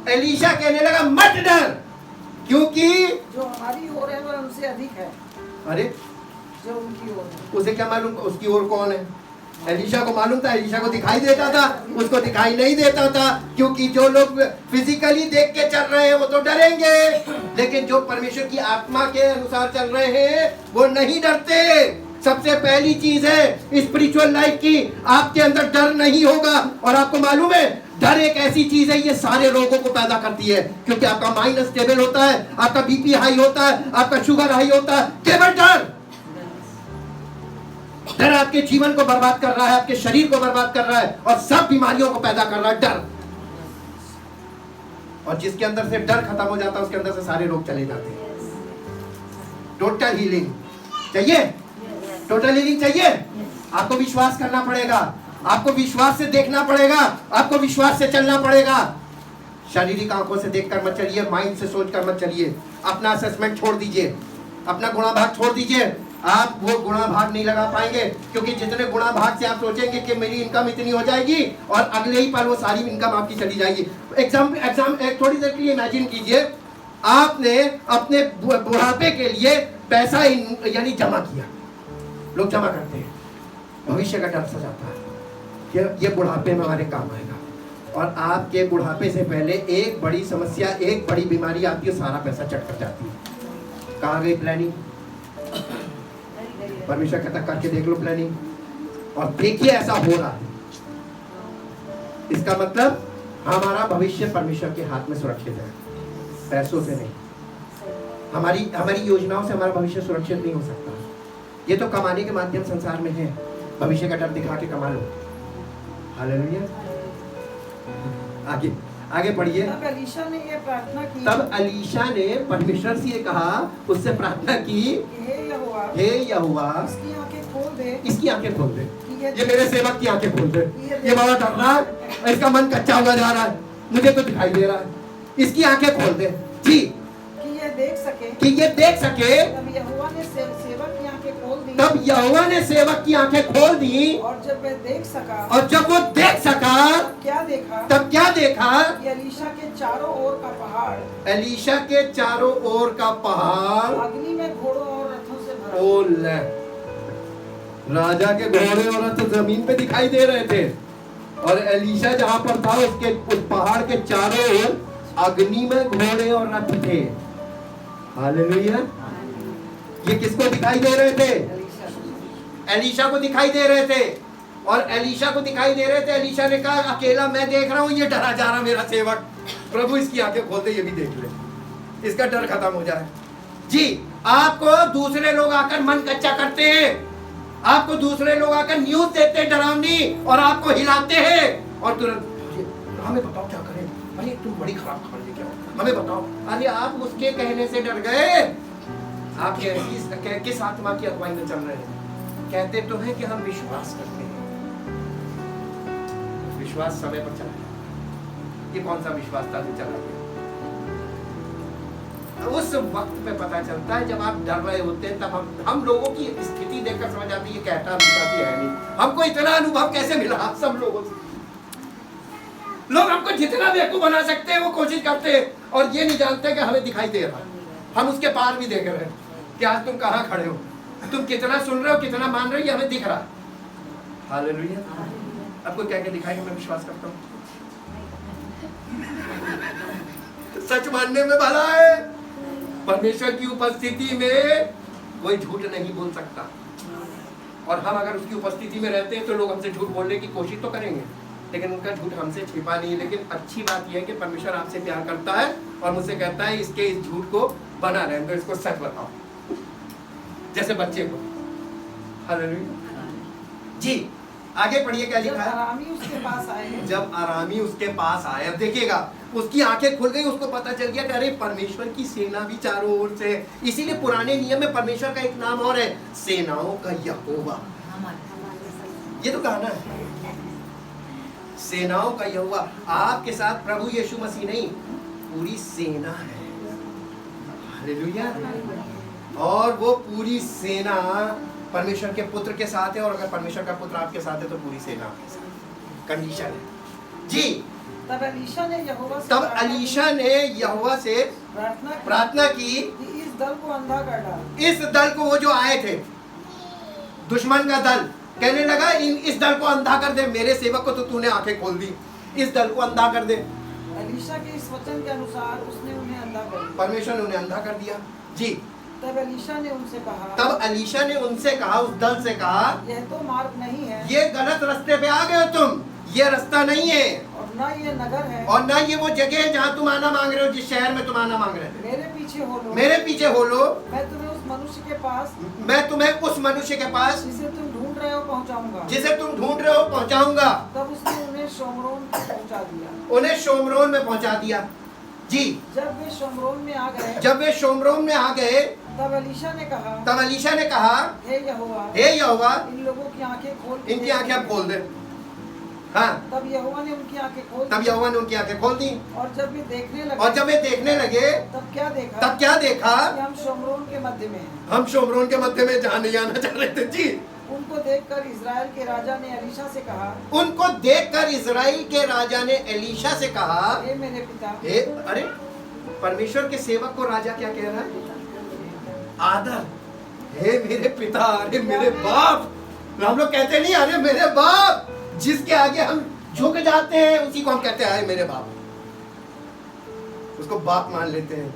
एलीशा कहने लगा मत डर, क्योंकि जो हमारी ओर है वह उनसे अधिक है। अरे जो उनकी ओर है, उसे क्या मालूम उसकी ओर कौन है? एलीशा को मालूम था, एलीशा को दिखाई देता था, उसको दिखाई नहीं देता था, क्योंकि जो लोग फिजिकली देख के चल रहे हैं वो तो डरेंगे, लेकिन जो परमेश्वर की आत्मा के अनुसार चल रहे हैं वो नहीं डरते। सबसे पहली चीज है स्पिरिचुअल लाइफ की, आपके अंदर डर नहीं होगा। और आपको मालूम है डर एक ऐसी चीज है, ये सारे रोगों को पैदा करती है, क्योंकि आपका माइंड स्टेबल होता है, आपका बीपी हाई होता है, आपका शुगर हाई होता है, केवल डर। डर आपके जीवन को बर्बाद कर रहा है, आपके शरीर को बर्बाद कर रहा है, और सब बीमारियों को पैदा कर रहा है डर। और जिसके अंदर से डर खत्म हो जाता है, उसके अंदर से सारे रोग चले जाते हैं। टोटल हीलिंग चाहिए, टोटल हीलिंग चाहिए। आपको विश्वास करना पड़ेगा, आपको विश्वास से देखना पड़ेगा, आपको विश्वास से चलना पड़ेगा। शारीरिक आंखों से देखकर मत चलिए, माइंड से सोचकर मत चलिए। अपना असेसमेंट छोड़ दीजिए, अपना गुणा भाग छोड़ दीजिए। आप वो गुणा भाग नहीं लगा पाएंगे, क्योंकि जितने गुणा भाग से आप सोचेंगे कि मेरी इनकम इतनी हो जाएगी, और अगले ही पल वो सारी इनकम आपकी चली जाएगी। एग्जाम एक थोड़ी देर के लिए इमेजिन कीजिए, आपने अपने बुढ़ापे के लिए पैसा यानी जमा किया। लोग जमा करते हैं, भविष्य का डर सजाता है कि ये बुढ़ापे में हमारे काम आएगा, और आपके बुढ़ापे से पहले एक बड़ी समस्या, एक बड़ी बीमारी आती है, सारा पैसा चट कर जाती है। कहाँ गई प्लानिंग? परमेश्वर कहता करके देख लो प्लानिंग, और देखिए ऐसा हो रहा है। इसका मतलब हमारा भविष्य परमेश्वर के हाथ में सुरक्षित है, पैसों से नहीं। हमारी योजनाओं से हमारा भविष्य सुरक्षित नहीं हो सकता। ये तो कमाने के माध्यम संसार में है, भविष्य का डर दिखा के कमा लो। हालेलुया। आगे आगे पढ़िए। तब एलीशा ने ये प्रार्थना की, तब एलीशा ने परमेश्वर से कहा, उससे प्रार्थना की, हे यहोवा इसकी आंखें खोल दे, इसकी आंखें खोल दे, ये मेरे सेवक की आंखें खोल दे। ये बाबा डर रहा है, इसका मन कच्चा हुआ जा रहा है, मुझे तो दिखाई दे रहा है, इसकी आंखें खोल दे जी, कि ये देख सके, कि ये देख सके। तब यहोवा ने सेवक की आंखें खोल दी, तब यहोवा ने सेवक की आंखें खोल दी, और जब वह देख सका, और जब वो देख सका, क्या देखा? तब क्या देखा? कि एलीशा के चारों ओर का पहाड़, एलीशा के चारों ओर का पहाड़ अग्नि में घोड़ों और रथों से भरा। ओ ले, राजा के घोड़े और रथ जमीन पे दिखाई दे रहे थे, और एलीशा जहां पर था उसके उस पहाड़ के चारों ओर अग्नि में घोड़े और रथ थे। हालेलुया। ये किसको दिखाई दे रहे थे? एलीशा को दिखाई दे रहे थे, और एलीशा को दिखाई दे रहे थे। एलीशा ने कहा अकेला मैं देख रहा हूं, ये डरा जा रहा मेरा सेवक, प्रभु इसकी आंखें खोल दे, ये भी देख ले, इसका डर खत्म हो जाए। जी, आपको दूसरे लोग आकर मन कच्चा करते हैं, आपको दूसरे लोग आकर न्यूज देते हैं डरावनी, और आपको हिलाते हैं, और तुरंत हमें बताओ क्या करें, अरे तुम बड़ी खराब खबर लेके आओ, हमें बताओ। अरे आप उसके कहने से डर गए, आप किस आत्मा की अगुवाई में चल रहे हैं? कहते तो हैं कि हम विश्वास करते हैं, विश्वास समय पर चला गया। ये कौन सा विश्वास था जो चला गया? उस वक्त पे पता चलता है जब आप डर रहे होते हैं, तब हम लोगों की स्थिति देखकर समझ आती है ये कहता है नहीं। हमको इतना अनुभव कैसे मिला सब लोगों से? लोग हमको जितना बेवकूफ बना सकते हैं वो कोशिश करते हैं, और ये नहीं जानते कि हमें दिखाई दे रहा है, हम उसके पार भी देख रहे हैं कि आज तुम कहाँ खड़े हो, तुम कितना सुन रहे हो, कितना मान रहे हो, ये हमें दिख रहा है। हालेलुया। आपको क्या क्या दिखाई, मैं विश्वास करता हूँ। सच मानने में भला है, परमेश्वर की उपस्थिति में कोई झूठ नहीं बोल सकता, और हम अगर उसकी उपस्थिति में रहते हैं तो लोग हमसे झूठ बोलने की कोशिश तो करेंगे, लेकिन उनका झूठ हमसे छिपा नहीं। लेकिन अच्छी बात यह है कि परमेश्वर आपसे प्यार करता है, और मुझसे कहता है इसके इस झूठ को बना रहे, तो इसको सच बताओ, जैसे बच्चे को। हालेलुया। जी, आगे पढ़िए क्या लिखा है। आरामी उसके पास आए, जब आरामी उसके पास आए, अब देखिएगा उसकी आंखें खुल गई, उसको पता चल गया कि अरे परमेश्वर की सेना भी चारों ओर से। इसीलिए पुराने नियम में परमेश्वर का एक नाम और है, सेनाओं का यहोवा। ये तो गाना है, सेनाओं का यहोवा। आपके साथ प्रभु यीशु मसीह नहीं, पूरी सेना है। हालेलुया। और वो पूरी सेना परमेश्वर के पुत्र के साथ है, और अगर परमेश्वर का पुत्र आपके साथ है तो पूरी सेना आपके साथ। कंडीशन है जी। तब एलीशा ने यहोवा से प्रार्थना की कि इस दल को अंधा कर डाल। इस दल को, वो जो आए थे दुश्मन का दल, कहने लगा इस दल को अंधा कर दे, मेरे सेवक को तो तूने आंखें खोल दी, इस दल को अंधा कर दे। एलीशा के इस वचन के अनुसार उसने उन्हें अंधा कर दिया। परमेश्वर ने उन्हें अंधा कर दिया जी। तब एलीशा ने उनसे कहा, तब एलीशा ने उनसे कहा, उस दल से कहा, यह तो मार्ग नहीं है ये गलत रास्ते पे आ गए हो तुम, ये रास्ता नहीं है और न ये नगर है और ना ये वो जगह है जहाँ तुम आना मांग रहे हो, जिस शहर में तुम आना मांग रहे थे। मेरे पीछे हो लो, मेरे पीछे हो लो, मैं तुम्हें उस मनुष्य के पास मैं तुम्हें उस मनुष्य के पास जिसे तुम ढूंढ रहे हो पहुंचाऊंगा। जिसे तुम ढूंढ रहे हो पहुंचाऊंगा। तब उसने उन्हें शोमरोन को पहुंचा दिया। उन्हें शोमरोन में पहुंचा दिया। जी, जब वे शोमरोन में आ गए, जब वे शोमरोन में आ गए, तब एलीशा ने कहा, तब एलीशा ने कहा, हे यहोवा, हे यहोवा, इन लोगों की आंखें खोल के इनकी आंखें आप खोल दे। हाँ, तब यहोवा ने उनकी आंखें खोल तब दी। यहोवा ने उनकी आंखें खोल दी। और जब वे देखने लगे, और जब वे देखने लगे, तब क्या देखा? तब क्या देखा? कि हम शोमरोन के मध्य में हैं। हम शोमरोन के मध्य में जहाँ नहीं आना चाह रहे थे। जी, उनको देखकर इजराइल के राजा ने एलीशा से कहा, उनको देखकर इजराइल के राजा ने एलीशा से कहा, हे मेरे पिता। हे, अरे परमेश्वर के सेवक को राजा क्या कह रहा है? आदर, हे मेरे पिता, अरे मेरे बाप। हम लोग कहते नहीं, अरे मेरे बाप। जिसके आगे हम झुक जाते हैं उसी को हम कहते हैं, अरे मेरे बाप। उसको बाप मान लेते हैं।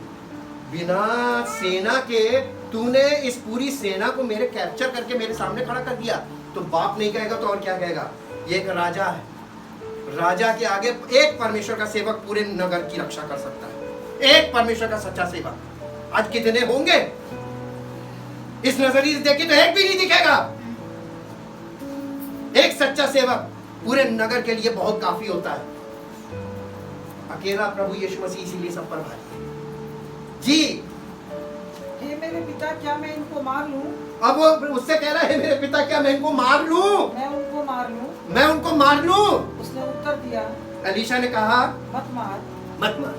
बिना सेना के तूने इस पूरी सेना को मेरे कैप्चर करके मेरे सामने खड़ा कर दिया, तो बाप नहीं कहेगा तो और क्या कहेगा? ये एक राजा है। राजा के आगे एक परमेश्वर का सेवक पूरे नगर की रक्षा कर सकता है। एक परमेश्वर का सच्चा सेवक। आज कितने होंगे? इस नजरिए से देखे तो एक भी नहीं दिखेगा। एक सच्चा सेवक पूरे नगर के लिए बहुत काफी होता है। अकेला प्रभु यीशु मसीह इसीलिए सब पर भारी है। जी, हे मेरे पिता, क्या मैं इनको मार लूं? अब वो उससे कह रहा है, मेरे पिता क्या मैं इनको मार लूं? मैं उनको मार लूं? मैं उनको मार लूं? उसने उत्तर दिया, एलीशा ने कहा, मत मार। मत मार।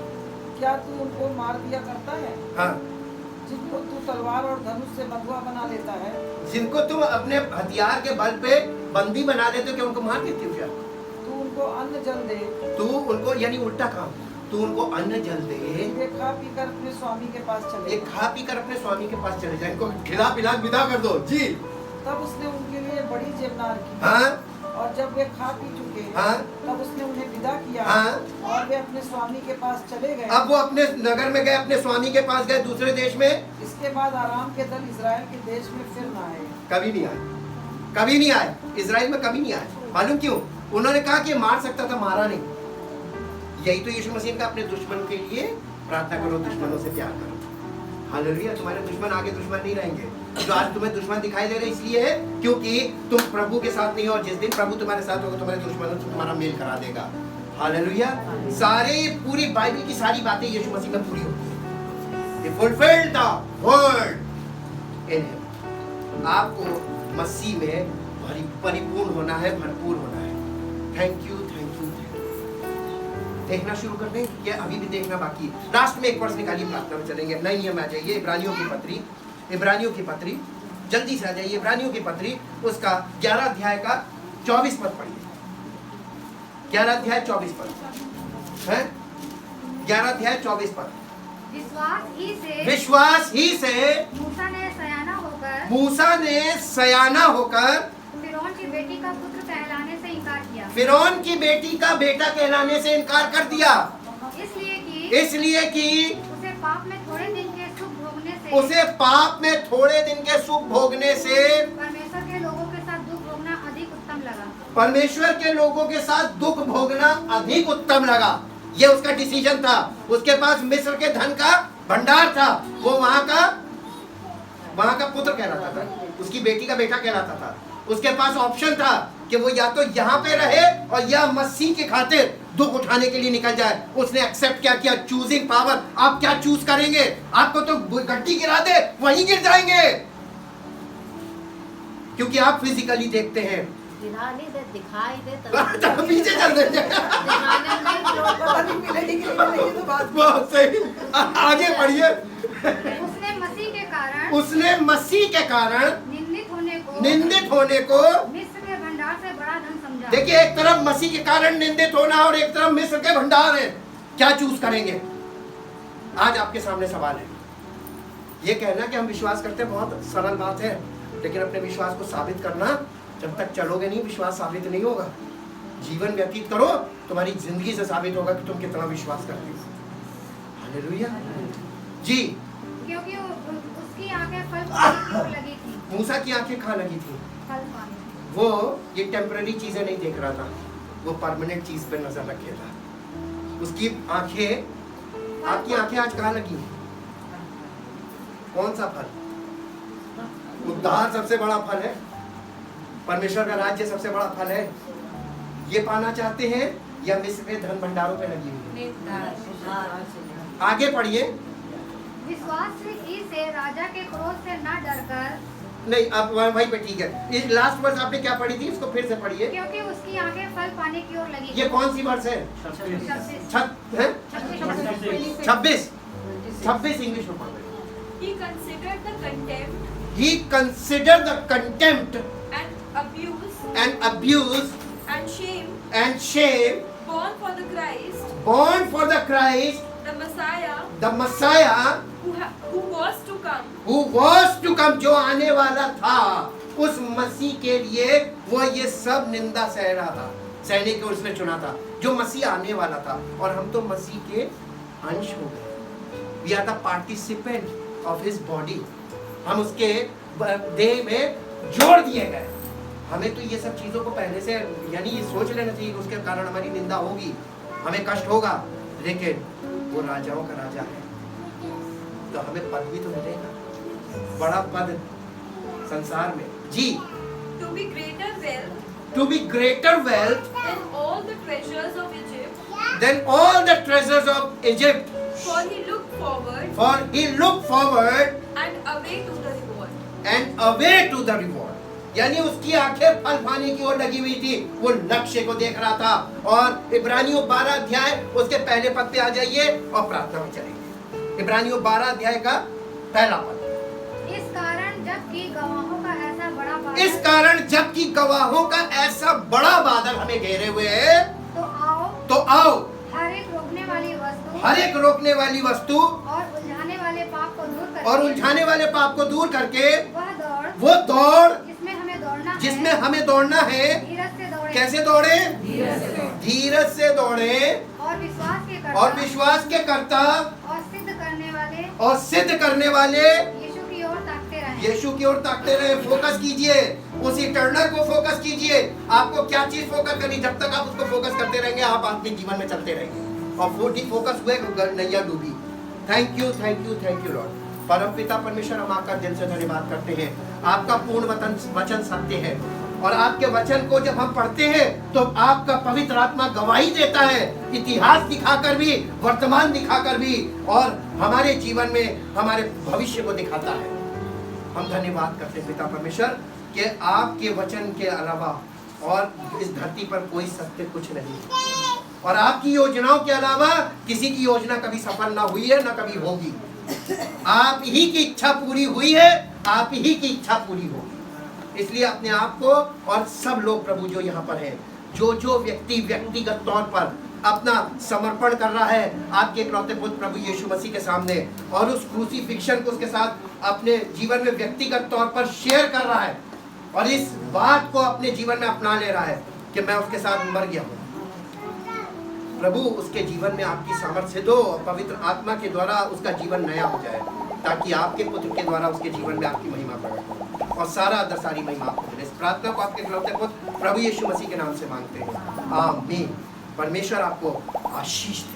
क्या तू उनको मार दिया करता है, हाँ, जिनको तू तलवार और धनुष से बंधुआ बना लेता है? जिनको तुम अपने हथियार के बल पे बंदी बना लेते हो, क्या उनको मार देते हो क्या? तू उनको अन्न जल दे, तू उनको, यानी उल्टा काम, तू उनको अन्न जल दे, वे खा पी कर अपने स्वामी के पास चले ये खा पी कर अपने स्वामी के पास चले जाए, इनको खिला पिला विदा कर दो। जी, तब उसने उनके लिए बड़ी जेबनार की। हाँ, और जब वे खा पी चुके, हाँ, तब उसने उन्हें विदा किया। हाँ। और वे अपने स्वामी के पास चले गए। अब वो अपने नगर में गए, अपने स्वामी के पास गए, दूसरे देश में। इसके बाद आराम के दल इजराइल के देश में फिर न आए। कभी नहीं आए, कभी नहीं आए। इजराइल में कभी नहीं आए। मालूम क्यों? उन्होंने कहा कि मार सकता था, मारा नहीं। यही तो यीशु मसीह का, अपने दुश्मन के लिए प्रार्थना करो, दुश्मनों से प्यार करो। हालेलुया। तुम्हारे दुश्मन आगे दुश्मन नहीं रहेंगे। जो आज तुम्हें दुश्मन दिखाई दे रहे इसलिए है क्योंकि तुम प्रभु के साथ नहीं हो। और जिस दिन प्रभु तुम्हारे साथ होगा, तुम्हारे दुश्मनों से तुम्हारा मेल करा देगा। हालेलुया। सारे पूरी बाइबल की सारी बातें यीशु मसीह में पूरी होती है। He fulfilled the word in him। आपको मसीह में परिपूर्ण होना है, भरपूर होना है। Thank you, thank you, thank you. देखना शुरू कर दें या अभी भी देखना बाकी? लास्ट में एक वर्ष निकालिए, प्रार्थना में चलेंगे। नए नियम आ जाइए, इब्रानियों की पत्री, इब्रानियों की पत्री, जल्दी से आ जाइए। इब्रानियों की पत्री उसका 11 अध्याय का 24 पद पढ़िए। 11 अध्याय 24 पद है। 11 अध्याय 24 पद। विश्वास ही से मूसा ने सयाना होकर फिरौन की बेटी का पुत्र कहलाने से इनकार किया। फिरौन की बेटी का बेटा कहलाने से इनकार कर दिया। इसलिए कि उसे पाप में थोड़े दिन के सुख भोगने से परमेश्वर के लोगों के साथ दुख भोगना अधिक उत्तम लगा। परमेश्वर के लोगों के साथ दुख भोगना अधिक उत्तम लगा। ये उसका डिसीजन था। उसके पास मिस्र के धन का भंडार था। वो वहां का पुत्र कहलाता था, उसकी बेटी का बेटा कहलाता था। उसके पास ऑप्शन था कि वो या तो यहाँ पे रहे और या मसीह के खातिर दुख उठाने के लिए निकल जाए। उसने एक्सेप्ट क्या किया? Choosing power. आप क्या चूज करेंगे? आपको तो गड्डी गिरा दे, वहीं गिर जाएंगे, क्योंकि आप फिजिकली देखते हैं। दिखाई दे पीछे चल देंगे। बहुत सही, आगे बढ़िए। उसने मसीह के कारण निंदित होने को मिस्र के भंडार से बड़ा धन समझा। देखिए, एक तरफ मसीह के कारण निंदित होना और एक तरफ मिस्र के भंडार है। क्या चूज करेंगे? आज आपके सामने सवाल है। ये कहना कि हम विश्वास करते हैं बहुत सरल बात है, लेकिन अपने विश्वास को साबित करना, जब तक चलोगे नहीं विश्वास साबित नहीं होगा। जीवन व्यतीत करो, तुम्हारी जिंदगी से साबित होगा कि तुम कितना विश्वास करते हो। हालेलुया जी। क्योंकि उसकी उसकी आंखें फल पाने की ओर लगी थी। मूसा की आंखें कहाँ लगी थी? फल पाने। वो ये टेम्पररी चीजें नहीं देख रहा था, वो परमानेंट चीज पे नजर रखे था। उसकी आंखें, आपकी आंखें आज कहाँ लगी? कौन सा फल? उद्धार सबसे बड़ा फल है, परमेश्वर का राज्य सबसे बड़ा फल है। ये पाना चाहते हैं या मिस्र के धन भंडारों पे लगी हुई है? आगे पढ़िए। विश्वास से राजा के क्रोध से न डरकर, नहीं, अब वहीं पे ठीक है। ये लास्ट वर्ष आपने क्या पढ़ी थी, इसको फिर से पढ़िए। क्योंकि उसकी आंखें फल पाने की ओर लगी। ये कौन सी वर्ष है? 26 इंग्लिश में पढ़। He considered the contempt He considered the contempt and abuse and abuse and shame and shame born for the Christ, born for the Christ, the Messiah, the Messiah who was to come. who was to come, जो आने वाला था, उस मसीह के लिए वो ये सब निंदा सह रहा था, सहने के उसने चुना था, जो मसीह आने वाला था। और हम तो मसीह के अंश हो गए। We are the participant of his body. हम उसके देह में जोड़ दिए गए। हमें तो ये सब चीजों को पहले से यानी ये सोच लेना चाहिए कि उसके कारण हमारी निंदा होगी, हमें कष्ट होगा, लेकिन वो राजाओं का राजा है, तो हमें पद भी तो मिलेगा, बड़ा पद संसार में। जी, To be greater wealth to be greater wealth than all the treasures of Egypt, than all the treasures of Egypt, for he looked forward for he looked forward and away to the reward. and away to the reward. यानी उसकी आंखें फल पाने की ओर लगी हुई थी, वो लक्ष्य को देख रहा था। और इब्रानियों 12 अध्याय उसके पहले पद पे आ जाइए और प्रार्थना में चलेंगे। इब्रानियों 12 अध्याय का पहला पद। इस कारण जबकि गवाहों का ऐसा बड़ा बादल, इस कारण जबकि गवाहों का ऐसा बड़ा बादल हमें घेरे हुए है, तो आओ हर एक रोकने वाली वस्तु हर एक रोकने वाली वस्तु और उलझाने वाले पाप को दूर करके, और उलझाने वाले पाप को दूर करके वो दौड़ जिसमें हमें दौड़ना है, धीरज से दौड़े। कैसे दौड़े? धीरज से दौड़े और विश्वास के कर्ता और सिद्ध करने वाले यीशु की ओर ताकते रहें। यीशु की ओर ताकते रहे। फोकस कीजिए, उस इटर्नल को फोकस कीजिए। आपको क्या चीज फोकस करनी, जब तक आप उसको फोकस करते रहेंगे आप आत्मिक जीवन में चलते रहेंगे। और 40 फोकस हुए नैया डूबी। Thank you, thank you, thank you Lord. परमपिता परमेश्वर, हम आपका दिल से धन्यवाद करते हैं। आपका पूर्ण वचन सत्य है, और आपके वचन को जब हम पढ़ते हैं तो आपका पवित्र आत्मा गवाही देता है, इतिहास दिखाकर भी, वर्तमान दिखाकर भी, और हमारे जीवन में हमारे भविष्य को दिखाता है। हम धन्यवाद करते हैं पिता परमेश्वर कि आपके वचन के अलावा और इस धरती पर कोई सत्य कुछ नहीं, और आपकी योजनाओं के अलावा किसी की योजना कभी सफल ना हुई है, ना कभी होगी। आप ही की इच्छा पूरी हुई है, आप ही की इच्छा पूरी होगी। इसलिए अपने आप को और सब लोग प्रभु जो यहाँ पर हैं, जो व्यक्ति व्यक्तिगत तौर पर अपना समर्पण कर रहा है आपके इकलौते पुत्र प्रभु यीशु मसीह के सामने, और उस क्रूसीफिक्शन को उसके साथ अपने जीवन में व्यक्तिगत तौर पर शेयर कर रहा है, और इस बात को अपने जीवन में अपना ले रहा है कि मैं उसके साथ मर गया हूँ। प्रभु उसके जीवन में आपकी सामर्थ्य दो, पवित्र आत्मा के द्वारा उसका जीवन नया हो जाए, ताकि आपके पुत्र के द्वारा उसके जीवन में आपकी महिमा प्रकट हो, और सारा आदर सारी महिमा आपको मिले। इस प्रार्थना को आपके इकलौते पुत्र प्रभु यीशु मसीह के नाम से मांगते हैं, आमीन। परमेश्वर आपको आशीष दे।